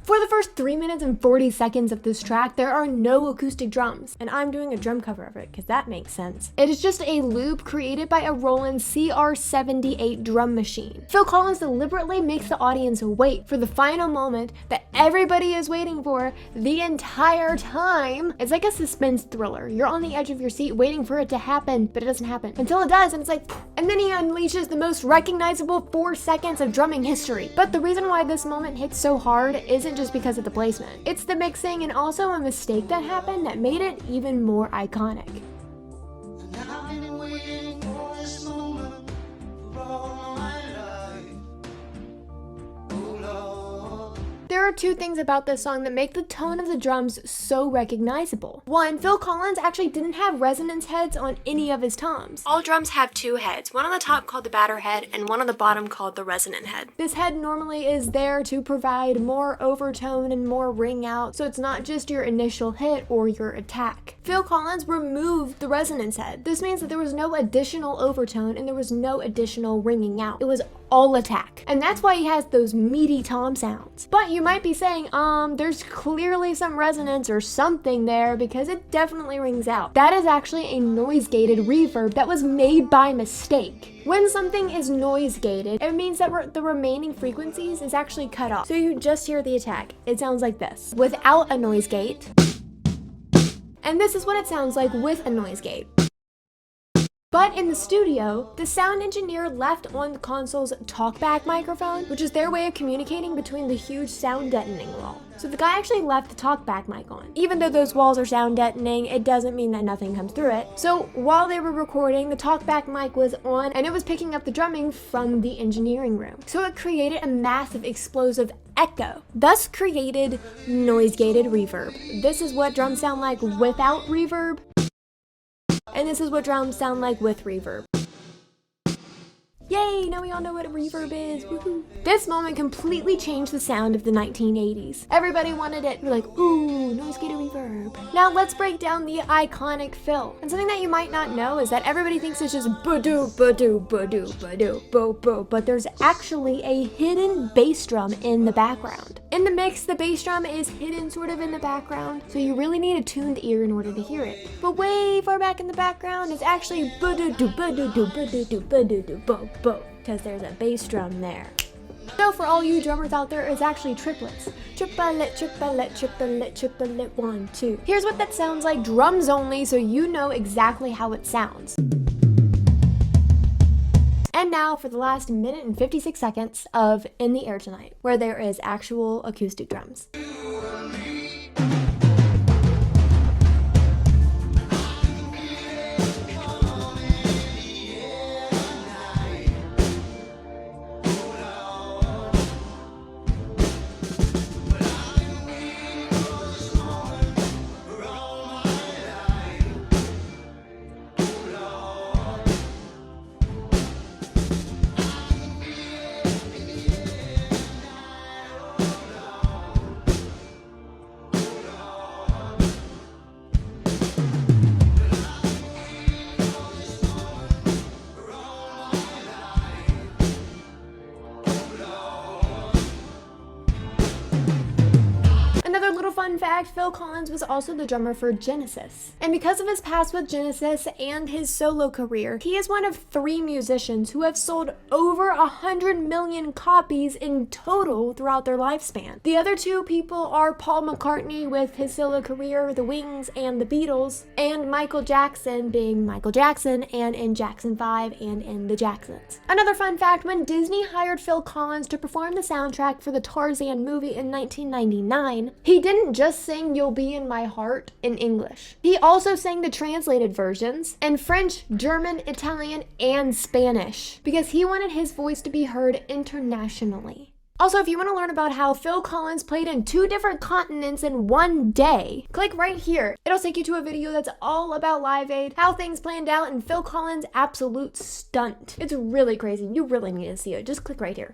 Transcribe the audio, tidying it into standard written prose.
For the first 3 minutes and 40 seconds of this track, there are no acoustic drums, and I'm doing a drum cover of it because that makes sense. It is just a loop created by a Roland CR78 drum machine. Phil Collins deliberately makes the audience wait for the final moment that everybody is waiting for the entire time. It's like a suspense thriller. You're on the edge of your seat waiting for it to happen, but it doesn't happen until it does, and it's like, and then he unleashes the most recognizable 4 seconds of drumming history. But the reason why this moment hits so hard isn't just because of the placement. It's the mixing and also a mistake that happened that made it even more iconic. There are two things about this song that make the tone of the drums so recognizable. One, Phil Collins actually didn't have resonance heads on any of his toms. All drums have 2 heads, one on the top called the batter head and one on the bottom called the resonant head. This head normally is there to provide more overtone and more ring out, so it's not just your initial hit or your attack. Phil Collins removed the resonance head. This means that there was no additional overtone and there was no additional ringing out. It was all attack. And that's why he has those meaty tom sounds. But you might be saying, there's clearly some resonance or something there because it definitely rings out. That is actually a noise-gated reverb that was made by mistake. When something is noise-gated, it means that the remaining frequencies is actually cut off. So you just hear the attack. It sounds like this without a noise gate. And this is what it sounds like with a noise gate. But in the studio, the sound engineer left on the console's talkback microphone, which is their way of communicating between the huge sound deadening wall. So the guy actually left the talkback mic on. Even though those walls are sound deadening, it doesn't mean that nothing comes through it. So while they were recording, the talkback mic was on and it was picking up the drumming from the engineering room. So it created a massive explosive echo, thus created noise-gated reverb. This is what drums sound like without reverb. And this is what drums sound like with reverb. Yay, now we all know what a reverb is, woohoo. This moment completely changed the sound of the 1980s. Everybody wanted it, we're like, ooh, noise-gated reverb. Now let's break down the iconic fill. And something that you might not know is that everybody thinks it's just ba-doo, ba-doo, ba-doo, ba-doo, bo-bo, but there's actually a hidden bass drum in the background. In the mix, the bass drum is hidden sort of in the background, so you really need a tuned ear in order to hear it. But way far back in the background is actually ba-doo-doo, ba-doo-doo, ba-doo-doo, ba-doo-doo, bo, because there's a bass drum there. So for all you drummers out there, it's actually triplets. Triplet, triplet, triplet, triplet, 1, 2. Here's what that sounds like, drums only, so you know exactly how it sounds. And now for the last minute and 56 seconds of In the Air Tonight, where there is actual acoustic drums. Fun fact, Phil Collins was also the drummer for Genesis. And because of his past with Genesis and his solo career, he is one of 3 musicians who have sold over 100 million copies in total throughout their lifespan. The other 2 people are Paul McCartney with his solo career, The Wings and The Beatles, and Michael Jackson being Michael Jackson and in Jackson 5 and in The Jacksons. Another fun fact, when Disney hired Phil Collins to perform the soundtrack for the Tarzan movie in 1999, he didn't just sing You'll Be in My Heart in English. He also sang the translated versions in French, German, Italian, and Spanish because he wanted his voice to be heard internationally. Also, if you want to learn about how Phil Collins played in 2 different continents in one day, click right here. It'll take you to a video that's all about Live Aid, how things planned out, and Phil Collins' absolute stunt. It's really crazy. You really need to see it. Just click right here.